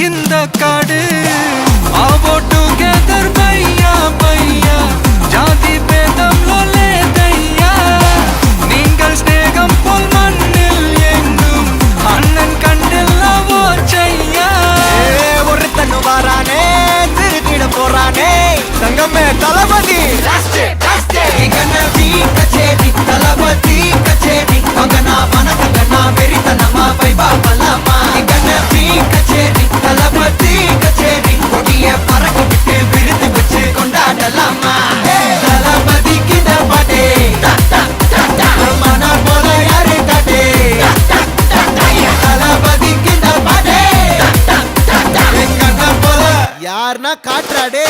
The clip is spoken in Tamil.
இந்த காடு. ஆவோ டுகெதர் பையா பையா, ஜாதி பேதம் லோலேதையா. நீங்கள் ஸ்நேகம் போல் மண்ணில் எங்கும் அண்ணன் கண்டில்லவோ செய்யா. ஒருத்தன் வாரானே திருத்திட போறானே தங்கமே தளபதி. கச்சேரி தளபதி கச்சேரி மகனா மனசங்கனா வெறித்தனமா பைபா பலமா. கச்சேரி தளபதி கச்சேரி கொடிய பறக்க விட்டு விருது வச்சு கொண்டாடலாமா. தளபதி கிட்ட பாட்டே மன போல யாரு காட்டே. தளபதி கிட்ட பாட்டே எங்க போல யாருன்னா காட்டுறாடே.